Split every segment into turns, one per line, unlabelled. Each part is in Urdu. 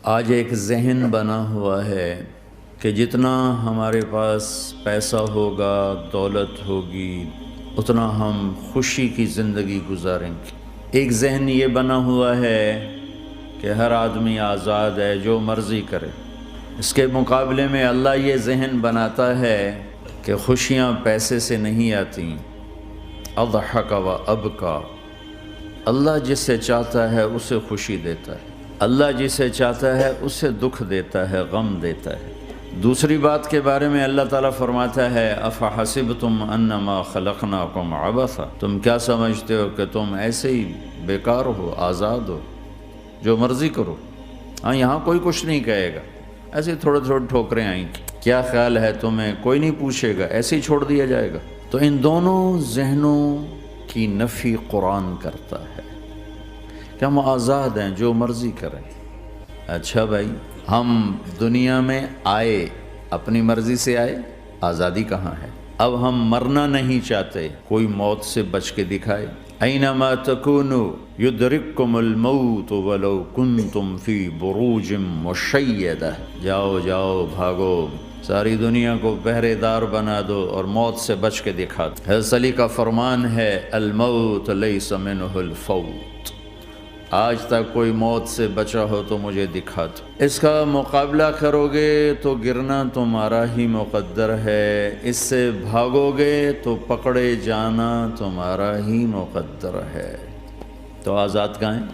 آج ایک ذہن بنا ہوا ہے کہ جتنا ہمارے پاس پیسہ ہوگا، دولت ہوگی، اتنا ہم خوشی کی زندگی گزاریں گے۔ ایک ذہن یہ بنا ہوا ہے کہ ہر آدمی آزاد ہے، جو مرضی کرے۔ اس کے مقابلے میں اللہ یہ ذہن بناتا ہے کہ خوشیاں پیسے سے نہیں آتی۔ اضحک و ابکا، اللہ جسے چاہتا ہے اسے خوشی دیتا ہے، اللہ جسے چاہتا ہے اسے دکھ دیتا ہے، غم دیتا ہے۔ دوسری بات کے بارے میں اللہ تعالیٰ فرماتا ہے افحسبتم انما خلقناکم عبثا، تم کیا سمجھتے ہو کہ تم ایسے ہی بیکار ہو، آزاد ہو، جو مرضی کرو۔ ہاں، یہاں کوئی کچھ نہیں کہے گا، ایسے تھوڑے تھوڑے ٹھوکریں آئیں گی۔ کیا خیال ہے تمہیں، کوئی نہیں پوچھے گا، ایسے ہی چھوڑ دیا جائے گا۔ تو ان دونوں ذہنوں کی نفی قرآن کرتا ہے کہ ہم آزاد ہیں، جو مرضی کریں۔ اچھا بھائی، ہم دنیا میں آئے اپنی مرضی سے آئے، آزادی کہاں ہے؟ اب ہم مرنا نہیں چاہتے، کوئی موت سے بچ کے دکھائے۔ اینما تکونوا یدرککم الموت ولو کنتم فی بروج مشیدہ، جاؤ جاؤ بھاگو، ساری دنیا کو پہرے دار بنا دو اور موت سے بچ کے دکھا دو۔ حضرت علی کا فرمان ہے الموت لیس منہ الفوت، آج تک کوئی موت سے بچا ہو تو مجھے دکھا دو۔ اس کا مقابلہ کرو گے تو گرنا تمہارا ہی مقدر ہے، اس سے بھاگو گے تو پکڑے جانا تمہارا ہی مقدر ہے۔ تو آزاد کہاں ہیں؟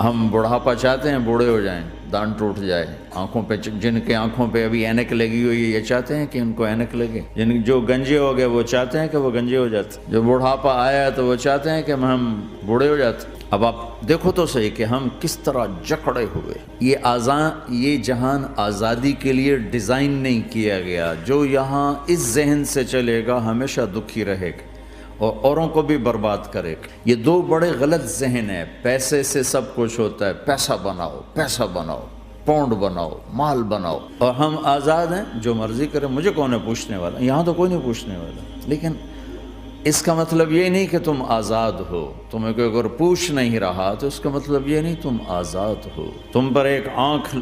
ہم بڑھاپا چاہتے ہیں، بوڑھے ہو جائیں، دان ٹوٹ جائے، آنکھوں پہ، جن کے آنکھوں پہ ابھی اینک لگی ہوئی ہے یہ چاہتے ہیں کہ ان کو اینک لگے، جو گنجے ہو گئے وہ چاہتے ہیں کہ وہ گنجے ہو جاتے، جو بڑھاپا آیا تو وہ چاہتے ہیں کہ ہم بوڑھے ہو جاتے۔ اب آپ دیکھو تو صحیح کہ ہم کس طرح جکڑے ہوئے۔ یہ جہان آزادی کے لیے ڈیزائن نہیں کیا گیا۔ جو یہاں اس ذہن سے چلے گا ہمیشہ دکھی رہے گا اور اوروں کو بھی برباد کرے گا۔ یہ دو بڑے غلط ذہن ہیں۔ پیسے سے سب کچھ ہوتا ہے، پیسہ بناؤ، پیسہ بناؤ، پاؤنڈ بناؤ، مال بناؤ، اور ہم آزاد ہیں، جو مرضی کریں، مجھے کون ہے پوچھنے والا؟ یہاں تو کوئی نہیں پوچھنے والا۔ لیکن اس کا مطلب یہ نہیں کہ تم آزاد ہو۔ تمہیں کوئی اگر پوچھ نہیں رہا تو اس کا مطلب یہ نہیں تم آزاد ہو۔ تم پر ایک آنکھ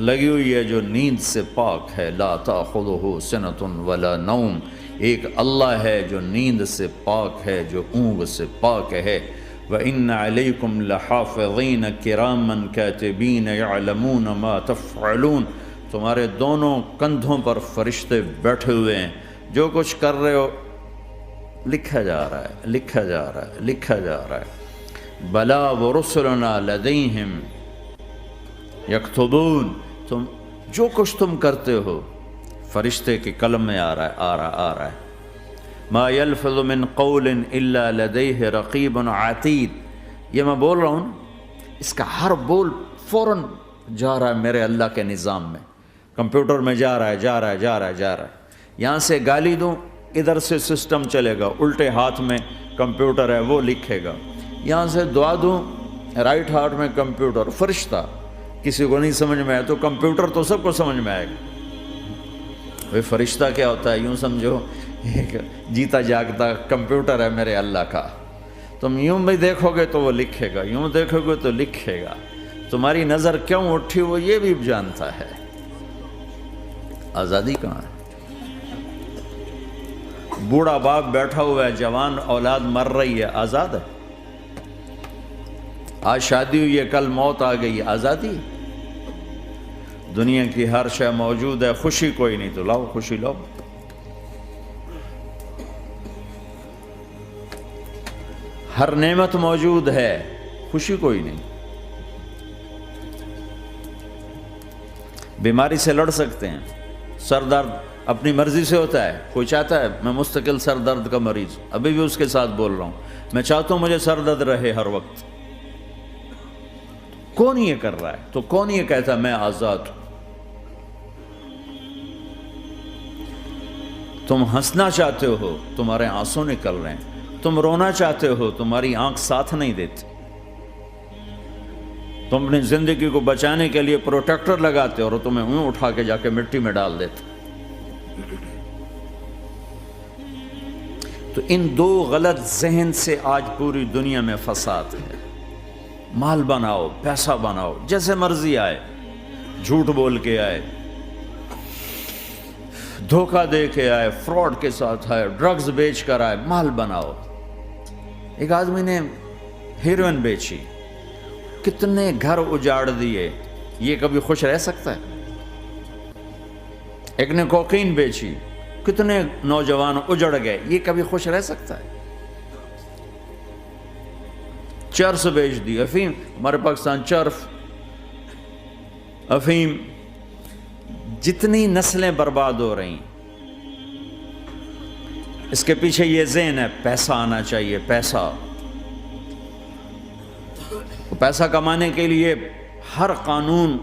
لگی ہوئی ہے جو نیند سے پاک ہے، لا تأخذہ سنۃ ولا نوم، ایک اللہ ہے جو نیند سے پاک ہے، جو اونگ سے پاک ہے۔ وَإِنَّ عَلَيْكُمْ لَحَافِظِينَ كِرَامًا كَاتِبِينَ يَعْلَمُونَ مَا تَفْعَلُونَ، تمہارے دونوں کندھوں پر فرشتے بیٹھے ہوئے ہیں، جو کچھ کر رہے ہو لکھا جا رہا ہے، لکھا جا رہا ہے، لکھا جا رہا ہے۔ بلا وَرُسُلُنَا لَدَيْهِمْ يَكْتُبُونَ، تم جو کچھ تم کرتے ہو فرشتے کے قلم میں آ رہا ہے۔ ما يلفظ من قول الا لديه رقیب عتید، یہ میں بول رہا ہوں، اس کا ہر بول فوراً جا رہا ہے میرے اللہ کے نظام میں، کمپیوٹر میں جا رہا ہے، جا رہا ہے، جا رہا ہے، جا رہا ہے۔ یہاں سے گالی دوں، ادھر سے سسٹم چلے گا، الٹے ہاتھ میں کمپیوٹر ہے، وہ لکھے گا۔ یہاں سے دعا دوں، رائٹ ہاتھ میں کمپیوٹر، فرشتہ، کسی کو نہیں سمجھ میں آئے تو کمپیوٹر تو سب کو سمجھ میں آئے گا۔ وہ فرشتہ کیا ہوتا ہے؟ یوں سمجھو ایک جیتا جاگتا کمپیوٹر ہے میرے اللہ کا۔ تم یوں بھی دیکھو گے تو وہ لکھے گا، یوں دیکھو گے تو لکھے گا۔ تمہاری نظر کیوں اٹھی وہ یہ بھی جانتا ہے۔ آزادی کہاں ہے؟ بوڑھا باپ بیٹھا ہوا ہے، جوان اولاد مر رہی ہے، آزاد ہے؟ آج شادی ہوئی ہے، کل موت آ گئی، آزادی؟ دنیا کی ہر شے موجود ہے، خوشی کوئی نہیں، تو لاؤ خوشی لاؤ۔ ہر نعمت موجود ہے، خوشی کوئی نہیں۔ بیماری سے لڑ سکتے ہیں، سر درد اپنی مرضی سے ہوتا ہے۔ کوئی چاہتا ہے میں مستقل سر درد کا مریض، ابھی بھی اس کے ساتھ بول رہا ہوں، میں چاہتا ہوں مجھے سر درد رہے ہر وقت۔ کون یہ کر رہا ہے؟ تو کون یہ کہتا ہے میں آزاد ہوں؟ تم ہنسنا چاہتے ہو، تمہارے آنسو نکل رہے ہیں۔ تم رونا چاہتے ہو، تمہاری آنکھ ساتھ نہیں دیتی۔ تم اپنی زندگی کو بچانے کے لیے پروٹیکٹر لگاتے ہو اور تمہیں اون اٹھا کے جا کے مٹی میں ڈال دیتے۔ تو ان دو غلط ذہن سے آج پوری دنیا میں فساد ہے۔ مال بناؤ، پیسہ بناؤ، جیسے مرضی آئے، جھوٹ بول کے آئے، دھوکہ دے کے آئے، فراڈ کے ساتھ آئے، ڈرگز بیچ کر آئے، مال بناؤ۔ ایک آدمی نے ہیروئن بیچی، کتنے گھر اجاڑ دیے، یہ کبھی خوش رہ سکتا ہے؟ ایک نے کوکین بیچی، کتنے نوجوان اجڑ گئے، یہ کبھی خوش رہ سکتا ہے؟ چرس بیچ دی، افیم، ہمارے پاکستان چرف، افیم، جتنی نسلیں برباد ہو رہی، اس کے پیچھے یہ ذہن ہے پیسہ آنا چاہیے، پیسہ۔ پیسہ کمانے کے لیے ہر قانون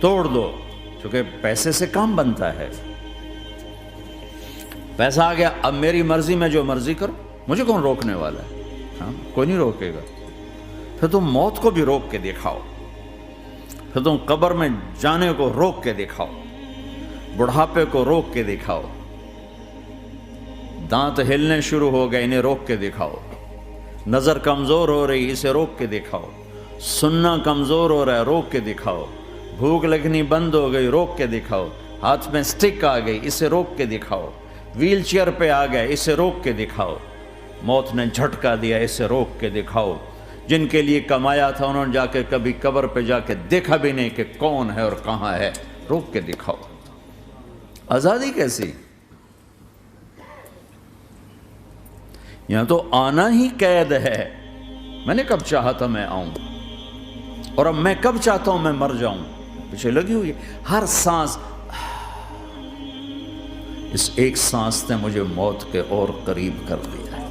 توڑ دو، کیونکہ پیسے سے کام بنتا ہے۔ پیسہ آ گیا، اب میری مرضی میں جو مرضی کرو، مجھے کون روکنے والا ہے؟ ہاں، کوئی نہیں روکے گا۔ پھر تم موت کو بھی روک کے دکھاؤ، پھر تم قبر میں جانے کو روک کے دکھاؤ، بڑھاپے کو روک کے دکھاؤ، دانت ہلنے شروع ہو گئے، انہیں روک کے دکھاؤ، نظر کمزور ہو رہی، اسے روک کے دکھاؤ، سننا کمزور ہو رہا ہے، روک کے دکھاؤ، بھوک لگنی بند ہو گئی، روک کے دکھاؤ، ہاتھ میں سٹک آ گئی، اسے روک کے دکھاؤ، ویل چیئر پہ آ گئے، اسے روک کے دکھاؤ، موت نے جھٹکا دیا، اسے روک کے دکھاؤ۔ جن کے لیے کمایا تھا انہوں نے جا کے کبھی قبر پہ جا کے دیکھا بھی نہیں کہ کون ہے اور کہاں ہے، روک کے دکھاؤ۔ آزادی کیسی؟ یہاں تو آنا ہی قید ہے۔ میں نے کب چاہا تھا میں آؤں، اور اب میں کب چاہتا ہوں میں مر جاؤں، پیچھے لگی ہوئی ہے۔ ہر سانس، اس ایک سانس نے مجھے موت کے اور قریب کر دیا ہے۔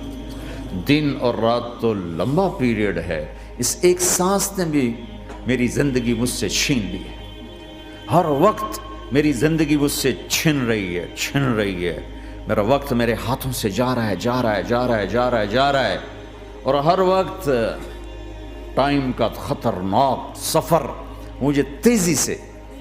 دن اور رات تو لمبا پیریڈ ہے، اس ایک سانس نے بھی میری زندگی مجھ سے چھین لی ہے۔ ہر وقت میری زندگی مجھ سے چھن رہی ہے، چھن رہی ہے۔ میرا وقت میرے ہاتھوں سے جا رہا ہے، جا رہا ہے، جا رہا ہے، جا رہا ہے، جا رہا ہے، اور ہر وقت ٹائم کا خطرناک سفر مجھے تیزی سے۔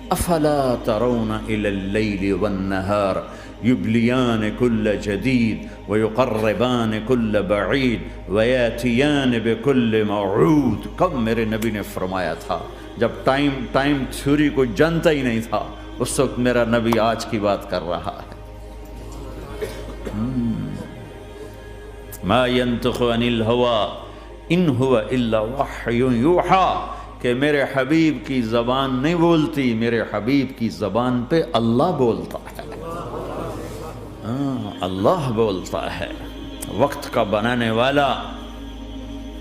افلا ترون الى اللیل والنہار یبلیان کل جدید ویقربان کل بعید ویاتیان بکل موعود۔ کب میرے نبی نے فرمایا تھا؟ جب ٹائم تھیوری کو جانتا ہی نہیں تھا، اس وقت میرا نبی آج کی بات کر رہا ہے۔ ما ينطق عن الهوى ان هو الا وحی یوحی، کہ میرے حبیب کی زبان نہیں بولتی، میرے حبیب کی زبان پہ اللہ بولتا ہے، اللہ بولتا ہے۔ وقت کا بنانے والا،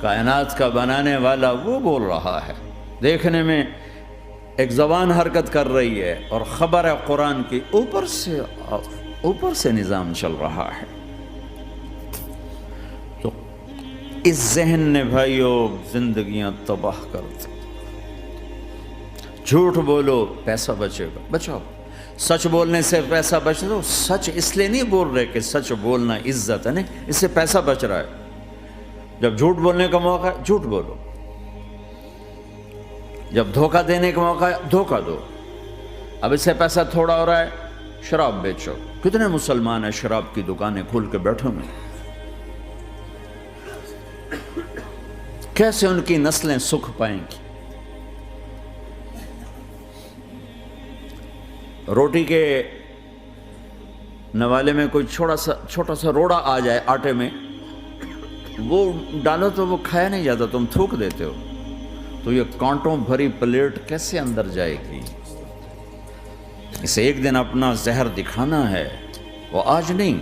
کائنات کا بنانے والا وہ بول رہا ہے۔ دیکھنے میں ایک زبان حرکت کر رہی ہے اور خبر ہے قرآن کی، اوپر سے نظام چل رہا ہے۔ تو اس ذہن نے بھائیوں زندگیاں تباہ کر دی۔ جھوٹ بولو پیسہ بچے گا، بچاؤ۔ سچ بولنے سے پیسہ بچ دو۔ سچ اس لیے نہیں بول رہے کہ سچ بولنا عزت ہے، نہیں، اس سے پیسہ بچ رہا ہے۔ جب جھوٹ بولنے کا موقع ہے جھوٹ بولو، جب دھوکہ دینے کا موقع ہے دھوکہ دو۔ اب اس سے پیسہ تھوڑا ہو رہا ہے، شراب بیچو۔ کتنے مسلمان ہیں شراب کی دکانیں کھول کے بیٹھے ہوئے، کیسے ان کی نسلیں سکھ پائیں گی؟ روٹی کے نوالے میں کوئی چھوٹا سا روڑا آ جائے آٹے میں، وہ ڈالو تو وہ کھایا نہیں جاتا، تم تھوک دیتے ہو، تو یہ کانٹوں بھری پلیٹ کیسے اندر جائے گی؟ اسے ایک دن اپنا زہر دکھانا ہے، وہ آج نہیں،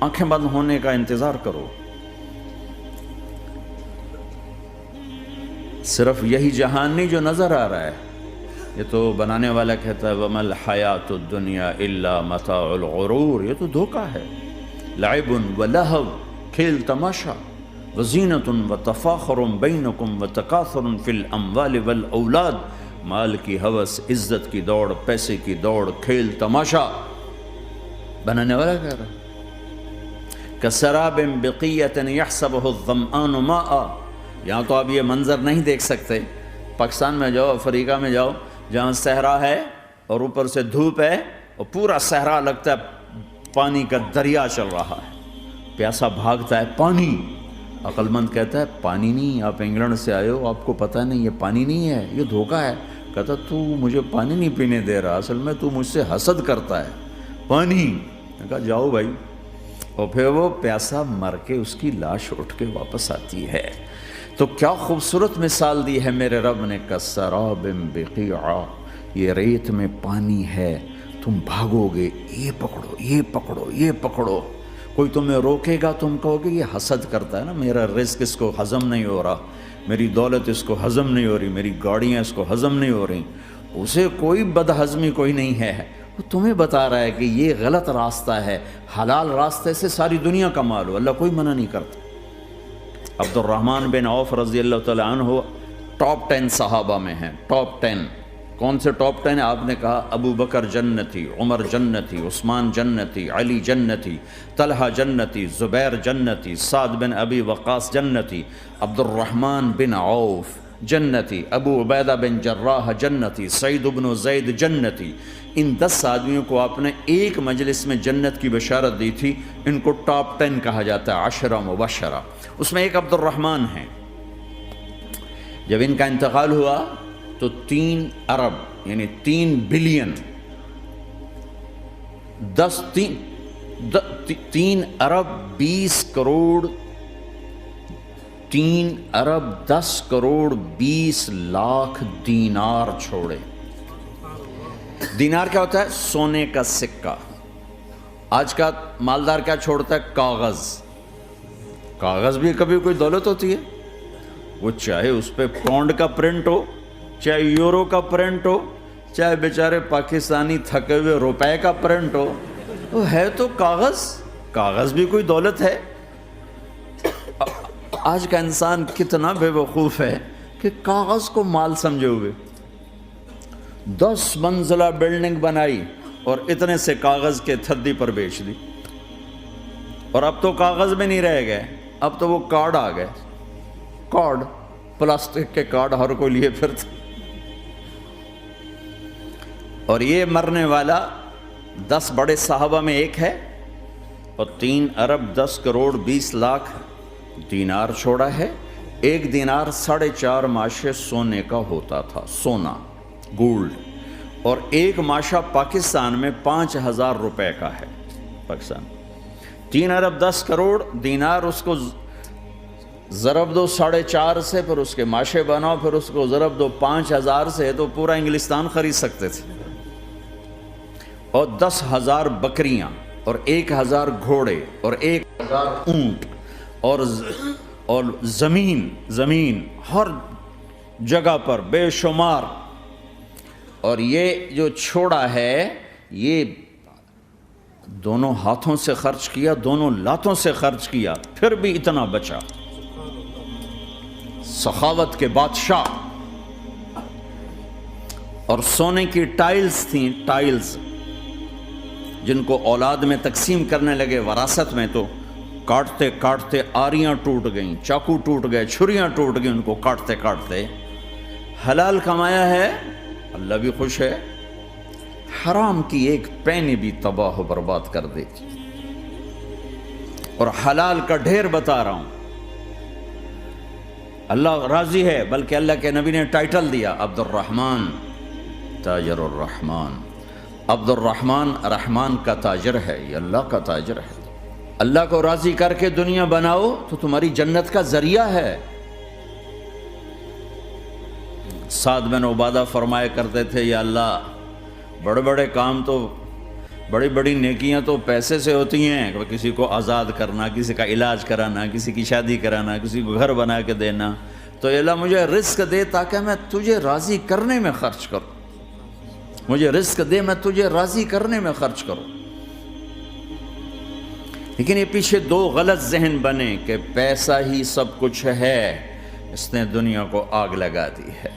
آنکھیں بند ہونے کا انتظار کرو۔ صرف یہی جہان نہیں جو نظر آ رہا ہے، یہ تو بنانے والا کہتا ہے وَمَا الْحَيَاةُ الدُّنْيَا إِلَّا مَتَاعُ الْغُرُورِ، یہ تو دھوکہ ہے۔ لَعِبٌ وَلَهْوٌ، کھیل تماشا، وَزِينَةٌ وَتَفَاخُرٌ بَيْنَكُمْ وَتَكَاثُرٌ فِي الْأَمْوَالِ وَالْأَوْلَادِ، مال کی ہوس، عزت کی دوڑ، پیسے کی دوڑ، کھیل تماشا۔ بنانے والا کہہ رہا ہے كَسَرَابٍ بِقِيَّةٍ يَحْسَبُهُ الظَّمْآنُ مَاءً۔ یہاں تو آپ یہ منظر نہیں دیکھ سکتے، پاکستان میں جاؤ، افریقہ میں جاؤ، جہاں صحرا ہے اور اوپر سے دھوپ ہے اور پورا صحرا لگتا ہے پانی کا دریا چل رہا ہے، پیاسا بھاگتا ہے پانی۔ عقل مند کہتا ہے پانی نہیں، آپ انگلینڈ سے آئے ہو، آپ کو پتہ نہیں یہ پانی نہیں ہے، یہ دھوکہ ہے۔ کہتا تو مجھے پانی نہیں پینے دے رہا، اصل میں تو مجھ سے حسد کرتا ہے، پانی۔ میں کہا جاؤ بھائی، اور پھر وہ پیاسا مر کے اس کی لاش اٹھ کے واپس آتی ہے۔ تو کیا خوبصورت مثال دی ہے میرے رب نے، کسراب بقیعہ، یہ ریت میں پانی ہے، تم بھاگو گے، یہ پکڑو یہ پکڑو یہ پکڑو، کوئی تمہیں روکے گا، تم کہو گے یہ حسد کرتا ہے نا، میرا رزق اس کو ہضم نہیں ہو رہا، میری دولت اس کو ہضم نہیں ہو رہی، میری گاڑیاں اس کو ہضم نہیں ہو رہی، اسے کوئی بد ہضمی کوئی نہیں ہے، وہ تمہیں بتا رہا ہے کہ یہ غلط راستہ ہے، حلال راستے سے ساری دنیا کا مال ہو، اللہ کوئی منع نہیں کرتا۔ عبد الرحمن بن عوف رضی اللہ تعالیٰ عنہ ٹاپ 10 صحابہ میں ہیں، ٹاپ 10۔ کون سے ٹاپ 10 ہیں؟ آپ نے کہا ابو بکر جنتی، عمر جنتی، عثمان جنتی، علی جنتی، طلحہ جنتی، زبیر جنتی، سعد بن ابی وقاص جنتی، عبد الرحمن بن عوف جنتی، ابو عبیدہ بن جراح جنتی، سعید بن زید جنتی۔ ان 10 آدمیوں کو آپ نے ایک مجلس میں جنت کی بشارت دی تھی، ان کو ٹاپ 10 کہا جاتا ہے، 10 مبشرہ۔ اس میں ایک عبد الرحمن ہیں۔ جب ان کا انتقال ہوا تو 3 ارب یعنی 3 بلین 3 ارب 20 کروڑ 3 ارب 10 کروڑ 20 لاکھ دینار چھوڑے۔ دینار کیا ہوتا ہے؟ سونے کا سکہ۔ آج کا مالدار کیا چھوڑتا ہے؟ کاغذ۔ کاغذ بھی کبھی کوئی دولت ہوتی ہے، وہ چاہے اس پہ پاؤنڈ کا پرنٹ ہو، چاہے یورو کا پرنٹ ہو، چاہے بیچارے پاکستانی تھکے ہوئے روپے کا پرنٹ ہو، وہ ہے تو کاغذ۔ کاغذ بھی کوئی دولت ہے۔ آج کا انسان کتنا بے وقوف ہے کہ کاغذ کو مال سمجھے ہوئے۔ 10 منزلہ بلڈنگ بنائی اور اتنے سے کاغذ کے تھدی پر بیچ دی، اور اب تو کاغذ میں نہیں رہ گئے، اب تو وہ کارڈ آ گئے، کارڈ، پلاسٹک کے کارڈ ہر کوئی لیے پھرتا۔ اور یہ مرنے والا 10 بڑے صحابہ میں ایک ہے، اور 3 ارب 10 کروڑ 20 لاکھ دینار چھوڑا ہے۔ ایک دینار 4.5 ماشے سونے کا ہوتا تھا، سونا، گولڈ، اور ایک ماشا پاکستان میں 5,000 روپے کا ہے۔ پاکستان 3 ارب 10 کروڑ دینار، اس کو ضرب دو 4.5 سے، پھر اس کے ماشے بناؤ، پھر اس کو ضرب دو 5,000 سے، تو پورا انگلستان خرید سکتے تھے۔ اور 10,000 بکریاں، اور 1,000 گھوڑے، اور 1,000 اونٹ، اور زمین ہر جگہ پر بے شمار۔ اور یہ جو چھوڑا ہے، یہ دونوں ہاتھوں سے خرچ کیا، دونوں لاتوں سے خرچ کیا، پھر بھی اتنا بچا۔ سخاوت کے بادشاہ۔ اور سونے کی ٹائلز تھیں، ٹائلز، جن کو اولاد میں تقسیم کرنے لگے وراثت میں، تو کاٹتے کاٹتے آریاں ٹوٹ گئیں، چاقو ٹوٹ گئے، چھریاں ٹوٹ گئیں، ان کو کاٹتے کاٹتے۔ حلال کمایا ہے، اللہ بھی خوش ہے، حرام کی ایک پینی بھی تباہ و برباد کر دے گی۔ اور حلال کا ڈھیر بتا رہا ہوں، اللہ راضی ہے، بلکہ اللہ کے نبی نے ٹائٹل دیا، عبد الرحمن تاجر الرحمن۔ عبد الرحمن رحمان کا تاجر ہے، یہ اللہ کا تاجر ہے۔ اللہ کو راضی کر کے دنیا بناؤ تو تمہاری جنت کا ذریعہ ہے۔ سعد بن عبادہ فرمایا کرتے تھے، یا اللہ بڑے بڑے کام تو، بڑی بڑی نیکیاں تو پیسے سے ہوتی ہیں، کسی کو آزاد کرنا، کسی کا علاج کرانا، کسی کی شادی کرانا، کسی کو گھر بنا کے دینا، تو یا اللہ مجھے رزق دے تاکہ میں تجھے راضی کرنے میں خرچ کروں، مجھے رزق دے میں تجھے راضی کرنے میں خرچ کروں۔ لیکن یہ پیچھے 2 غلط ذہن بنے کہ پیسہ ہی سب کچھ ہے، اس نے دنیا کو آگ لگا دی ہے،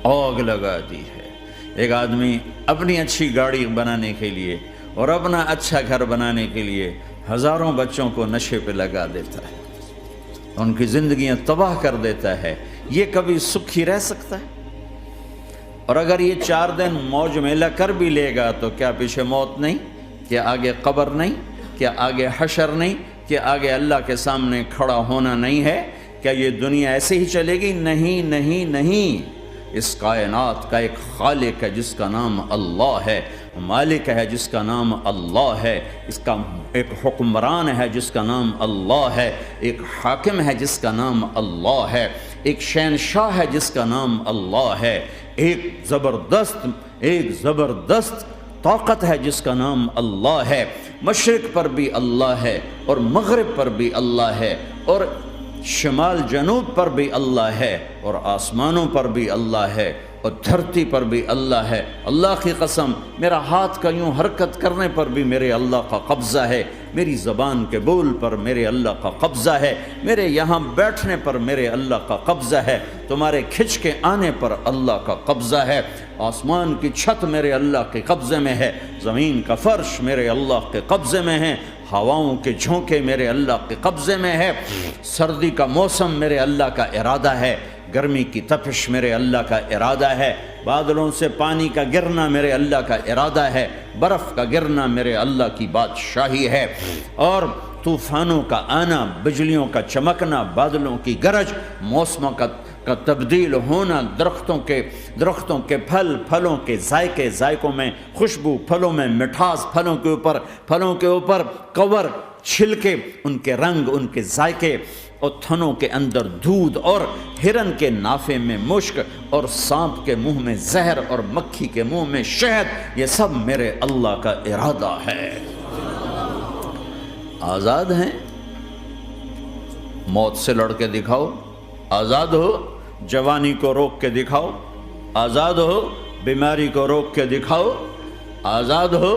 آگ لگا دی ہے۔ ایک آدمی اپنی اچھی گاڑی بنانے کے لیے اور اپنا اچھا گھر بنانے کے لیے ہزاروں بچوں کو نشے پہ لگا دیتا ہے، ان کی زندگیاں تباہ کر دیتا ہے۔ یہ کبھی سکھی رہ سکتا ہے؟ اور اگر یہ 4 دن موج میلہ کر بھی لے گا تو کیا پیچھے موت نہیں؟ کیا آگے قبر نہیں؟ کیا آگے حشر نہیں؟ کیا آگے اللہ کے سامنے کھڑا ہونا نہیں ہے؟ کیا یہ دنیا ایسے ہی چلے گی؟ نہیں نہیں نہیں، اس کائنات کا ایک خالق ہے جس کا نام اللہ ہے، مالک ہے جس کا نام اللہ ہے، اس کا ایک حکمران ہے جس کا نام اللہ ہے، ایک حاکم ہے جس کا نام اللہ ہے، ایک شہنشاہ ہے جس کا نام اللہ ہے، ایک زبردست طاقت ہے جس کا نام اللہ ہے، مشرق پر بھی اللہ ہے اور مغرب پر بھی اللہ ہے اور شمال جنوب پر بھی اللہ ہے اور آسمانوں پر بھی اللہ ہے اور دھرتی پر بھی اللہ ہے۔ اللہ کی قسم، میرا ہاتھ کا یوں حرکت کرنے پر بھی میرے اللہ کا قبضہ ہے، میری زبان کے بول پر میرے اللہ کا قبضہ ہے، میرے یہاں بیٹھنے پر میرے اللہ کا قبضہ ہے، تمہارے کھچ کے آنے پر اللہ کا قبضہ ہے، آسمان کی چھت میرے اللہ کے قبضے میں ہے، زمین کا فرش میرے اللہ کے قبضے میں ہے، ہواؤں کے جھونکے میرے اللہ کے قبضے میں ہے، سردی کا موسم میرے اللہ کا ارادہ ہے، گرمی کی تپش میرے اللہ کا ارادہ ہے، بادلوں سے پانی کا گرنا میرے اللہ کا ارادہ ہے، برف کا گرنا میرے اللہ کی بادشاہی ہے، اور طوفانوں کا آنا، بجلیوں کا چمکنا، بادلوں کی گرج، موسموں کا تبدیل ہونا، درختوں کے پھلوں کے ذائقوں میں خوشبو، پھلوں میں مٹھاس، پھلوں کے اوپر کور، چھلکے، ان کے رنگ، ان کے ذائقے، اور تھنوں کے اندر دودھ، اور ہرن کے نافے میں مشک، اور سانپ کے منہ میں زہر، اور مکھی کے منہ میں شہد، یہ سب میرے اللہ کا ارادہ ہے۔ آزاد ہیں؟ موت سے لڑ کے دکھاؤ، آزاد ہو، جوانی کو روک کے دکھاؤ، آزاد ہو، بیماری کو روک کے دکھاؤ، آزاد ہو،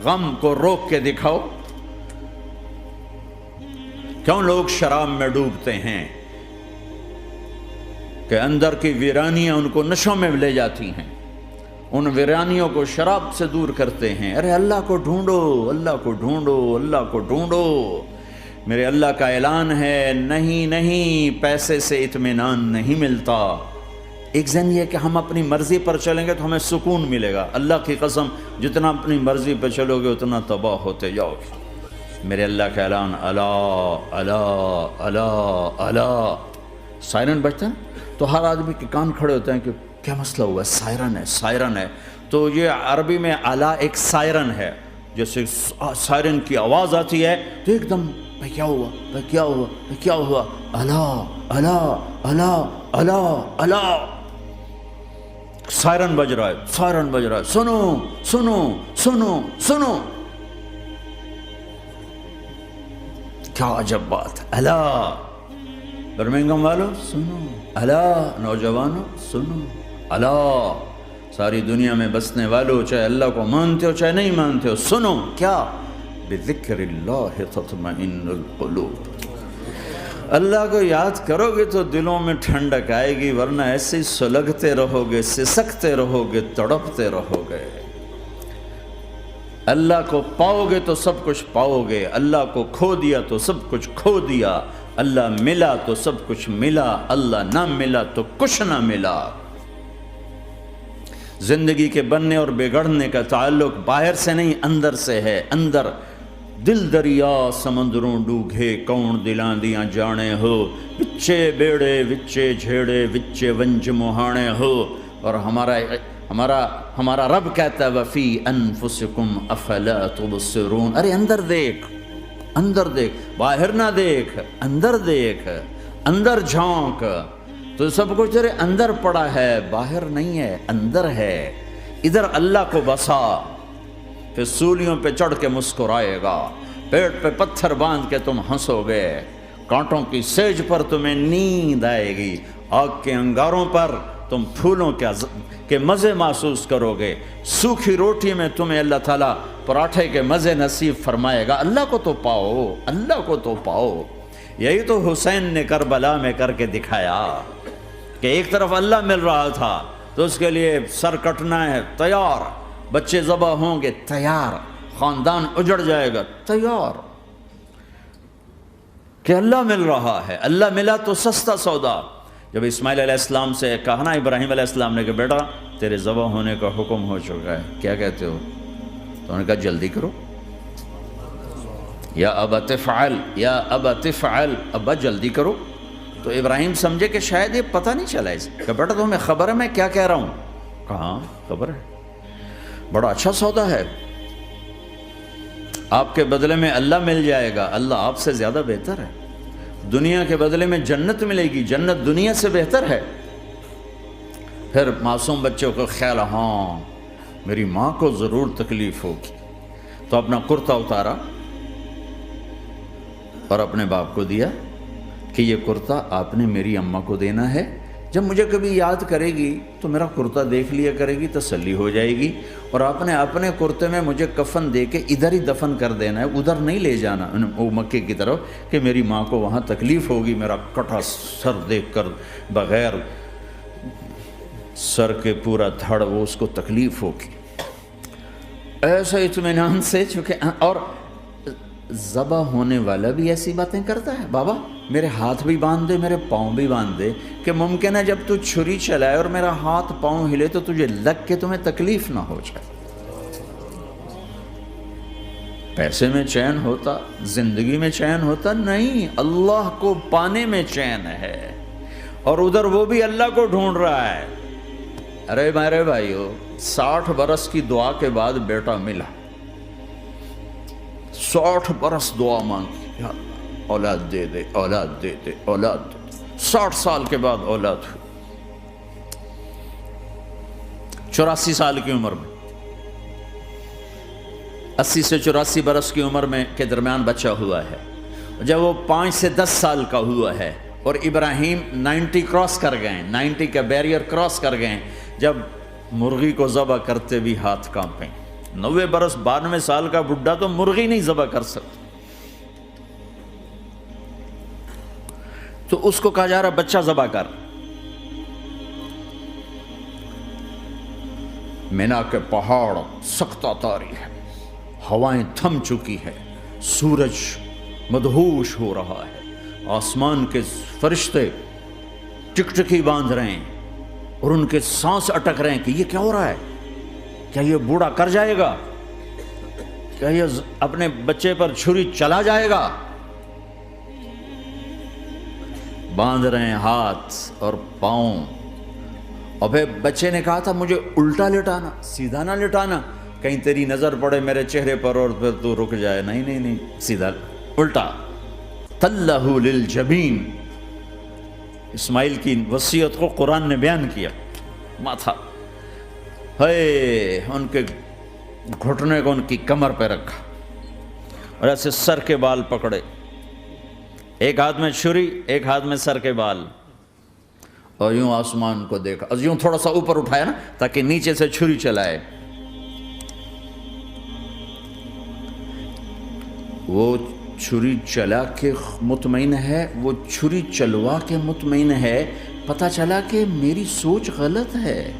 غم کو روک کے دکھاؤ۔ کیوں لوگ شراب میں ڈوبتے ہیں؟ کہ اندر کی ویرانیاں ان کو نشوں میں لے جاتی ہیں، ان ویرانیوں کو شراب سے دور کرتے ہیں۔ ارے اللہ کو ڈھونڈو، اللہ کو ڈھونڈو، اللہ کو ڈھونڈو۔ میرے اللہ کا اعلان ہے، نہیں پیسے سے اطمینان نہیں ملتا۔ ایک ذہن یہ کہ ہم اپنی مرضی پر چلیں گے تو ہمیں سکون ملے گا۔ اللہ کی قسم، جتنا اپنی مرضی پر چلو گے اتنا تباہ ہوتے جاؤ گے۔ میرے اللہ کا اعلان، اللہ اللہ اللہ اللہ، سائرن بجتا ہے تو ہر آدمی کے کان کھڑے ہوتے ہیں کہ کیا مسئلہ ہوا ہے، سائرن ہے۔ تو یہ عربی میں اعلیٰ ایک سائرن ہے، جیسے سائرن کی آواز آتی ہے تو ایک دم کیا ہوا، اللہ اللہ اللہ اللہ اللہ، سائرن بج رہا ہے، سنو سنو سنو سنو، کیا عجب بات ہے۔ اللہ برمنگم والوں سنو، اللہ نوجوانوں سنو، اللہ ساری دنیا میں بسنے والوں، چاہے اللہ کو مانتے ہو چاہے نہیں مانتے ہو، سنو۔ کیا؟ بذکر اللہ تطمئن القلوب، اللہ کو یاد کرو گے تو دلوں میں ٹھنڈک آئے گی، ورنہ ایسے ہی سلگتے رہو گے، سسکتے رہو گے، تڑپتے رہو گے۔ اللہ کو پاؤ گے تو سب کچھ پاؤ گے، اللہ کو کھو دیا تو سب کچھ کھو دیا، اللہ ملا تو سب کچھ ملا، اللہ نہ ملا تو کچھ نہ ملا۔ زندگی کے بننے اور بگڑنے کا تعلق باہر سے نہیں، اندر سے ہے۔ اندر دل دریا سمندروں ڈوگے، کون دلاں دیاں جانے ہو، وچے بیڑے وچے جھیڑے وچے ونج مہانے ہو۔ اور ہمارا رب کہتا ہے وفی انفسکم افلا تبصرون، ارے اندر دیکھ، باہر نہ دیکھ، اندر جھانک، تو سب کچھ تیرے اندر پڑا ہے، باہر نہیں ہے، اندر ہے۔ ادھر اللہ کو بسا، پھر سولیوں پہ چڑھ کے مسکرائے گا، پیٹ پہ پتھر باندھ کے تم ہنسو گے، کانٹوں کی سیج پر تمہیں نیند آئے گی، آگ کے انگاروں پر تم پھولوں کے مزے محسوس کرو گے، سوکھی روٹی میں تمہیں اللہ تعالیٰ پراٹھے کے مزے نصیب فرمائے گا۔ اللہ کو تو پاؤ، اللہ کو تو پاؤ۔ یہی تو حسین نے کربلا میں کر کے دکھایا کہ ایک طرف اللہ مل رہا تھا تو اس کے لیے سر کٹنا ہے، تیار، بچے ذبح ہوں گے، تیار، خاندان اجڑ جائے گا، تیار، کہ اللہ مل رہا ہے۔ اللہ ملا تو سستا سودا۔ جب اسماعیل علیہ السلام سے کہا نا ابراہیم علیہ السلام نے کہ بیٹا تیرے ذبح ہونے کا حکم ہو چکا ہے، کیا کہتے ہو؟ تو انہوں نے کہا جلدی کرو، یا ابا تفعل، یا ابا تفعل، ابا جلدی کرو۔ تو ابراہیم سمجھے کہ شاید یہ پتہ نہیں چلا اسے، کہ بیٹا تمہیں خبر ہے میں کیا کہہ رہا ہوں؟ کہاں خبر ہے، بڑا اچھا سودا ہے، آپ کے بدلے میں اللہ مل جائے گا، اللہ آپ سے زیادہ بہتر ہے، دنیا کے بدلے میں جنت ملے گی، جنت دنیا سے بہتر ہے۔ پھر معصوم بچوں کو خیال، ہاں میری ماں کو ضرور تکلیف ہوگی، تو اپنا کرتا اتارا اور اپنے باپ کو دیا کہ یہ کرتا آپ نے میری اماں کو دینا ہے، جب مجھے کبھی یاد کرے گی تو میرا کرتا دیکھ لیا کرے گی، تسلی ہو جائے گی، اور آپ نے اپنے کرتے میں مجھے کفن دے کے ادھر ہی دفن کر دینا ہے، ادھر نہیں لے جانا وہ مکے کی طرف کہ میری ماں کو وہاں تکلیف ہوگی، میرا کٹا سر دیکھ کر بغیر سر کے پورا دھڑ وہ اس کو تکلیف ہوگی۔ ایسا اطمینان سے، چونکہ اور ذبح ہونے والا بھی ایسی باتیں کرتا ہے، بابا میرے ہاتھ بھی باندھ دے، میرے پاؤں بھی باندھ دے، کہ ممکن ہے جب تو چھری چلائے اور میرا ہاتھ پاؤں ہلے تو تجھے لگ کے تمہیں تکلیف نہ ہو جائے۔ پیسے میں چین ہوتا، زندگی میں چین ہوتا نہیں، اللہ کو پانے میں چین ہے، اور ادھر وہ بھی اللہ کو ڈھونڈ رہا ہے۔ ارے میرے بھائیو، 60 برس کی دعا کے بعد بیٹا ملا، 60 برس دعا مانگی، یا اللہ اولاد دے دے، اولاد دے دے، اولاد دے دے، 60 سال کے بعد اولاد ہوئی، 84 سال کی عمر میں، 80 سے 84 برس کی عمر میں کے درمیان بچہ ہوا ہے۔ جب وہ 5 سے 10 سال کا ہوا ہے اور ابراہیم 90 کراس کر گئے، 90 کا بیریئر کراس کر گئے، جب مرغی کو ذبح کرتے بھی ہاتھ کانپیں، 90 برس 92 سال کا بڈھا تو مرغی نہیں ذبح کر سکتا، تو اس کو کہا جا رہا بچہ ذبح کر۔ مینا کے پہاڑ سخت تاری ہے، ہوائیں تھم چکی ہے، سورج مدہوش ہو رہا ہے، آسمان کے فرشتے ٹکٹکی باندھ رہے ہیں اور ان کے سانس اٹک رہے ہیں کہ یہ کیا ہو رہا ہے، کیا یہ بوڑھا کر جائے گا، کیا یہ اپنے بچے پر چھری چلا جائے گا؟ باندھ رہے ہیں ہاتھ اور پاؤں، اور پھر بچے نے کہا تھا مجھے الٹا لٹانا، سیدھا نہ لٹانا، کہیں تیری نظر پڑے میرے چہرے پر اور پھر تو رک جائے، نہیں نہیں نہیں، سیدھا الٹا، تلہ للجبین۔ اسماعیل کی وصیت کو قرآن نے بیان کیا، ماتھا ہے ان کے گھٹنے کو ان کی کمر پہ رکھا اور ایسے سر کے بال پکڑے، ایک ہاتھ میں چھری، ایک ہاتھ میں سر کے بال، اور یوں آسمان کو دیکھا، یوں تھوڑا سا اوپر اٹھایا نا تاکہ نیچے سے چھری چلائے۔ وہ چھری چلا کے مطمئن ہے، وہ چھری چلوا کے مطمئن ہے، پتہ چلا کہ میری سوچ غلط ہے،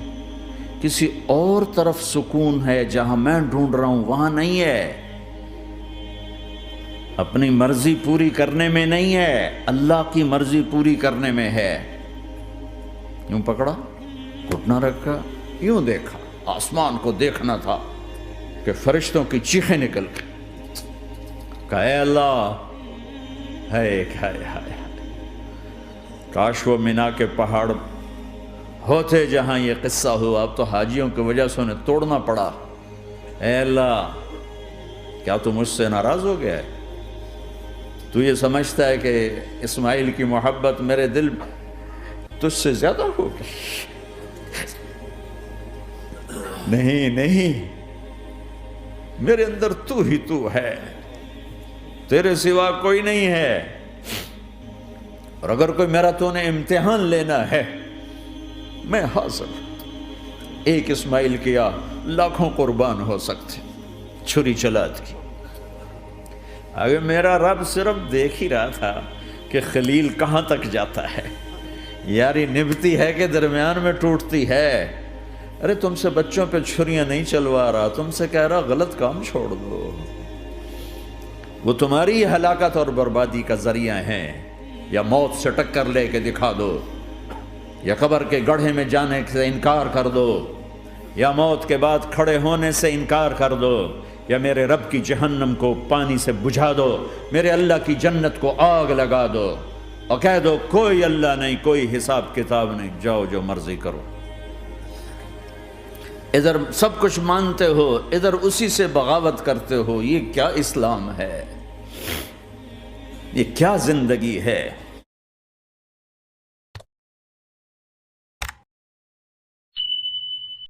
کسی اور طرف سکون ہے، جہاں میں ڈھونڈ رہا ہوں وہاں نہیں ہے، اپنی مرضی پوری کرنے میں نہیں ہے، اللہ کی مرضی پوری کرنے میں ہے۔ یوں پکڑا، گھٹنا رکھا، یوں دیکھا، آسمان کو دیکھنا تھا کہ فرشتوں کی چیخیں نکل گئی، کہ اے اللہ، ہائے ہائے ہائے، کاش وہ مینا کے پہاڑ ہوتے جہاں یہ قصہ ہوا، اب تو حاجیوں کی وجہ سے انہیں توڑنا پڑا۔ اے اللہ، کیا تو مجھ سے ناراض ہو گیا ہے؟ تو یہ سمجھتا ہے کہ اسماعیل کی محبت میرے دل تجھ سے زیادہ ہوگی؟ نہیں نہیں، میرے اندر تو ہی تو ہے، تیرے سوا کوئی نہیں ہے، اور اگر کوئی میرا تو نے امتحان لینا ہے میں حاضر ہوں۔ ایک اسماعیل کیا لاکھوں قربان ہو سکتے، چھری چلات کی۔ اگر میرا رب صرف دیکھ ہی رہا تھا کہ خلیل کہاں تک جاتا ہے، یاری نبھتی ہے کہ درمیان میں ٹوٹتی ہے۔ ارے تم سے بچوں پہ چھریاں نہیں چلوا رہا، تم سے کہہ رہا غلط کام چھوڑ دو، وہ تمہاری ہلاکت اور بربادی کا ذریعہ ہیں، یا موت سے ٹکر لے کے دکھا دو، یا قبر کے گڑھے میں جانے سے انکار کر دو، یا موت کے بعد کھڑے ہونے سے انکار کر دو، یا میرے رب کی جہنم کو پانی سے بجھا دو، میرے اللہ کی جنت کو آگ لگا دو۔ اور کہہ دو کوئی اللہ نہیں، کوئی حساب کتاب نہیں، جاؤ جو مرضی کرو۔ ادھر سب کچھ مانتے ہو، ادھر اسی سے بغاوت کرتے ہو۔ یہ کیا اسلام ہے؟ یہ کیا زندگی ہے؟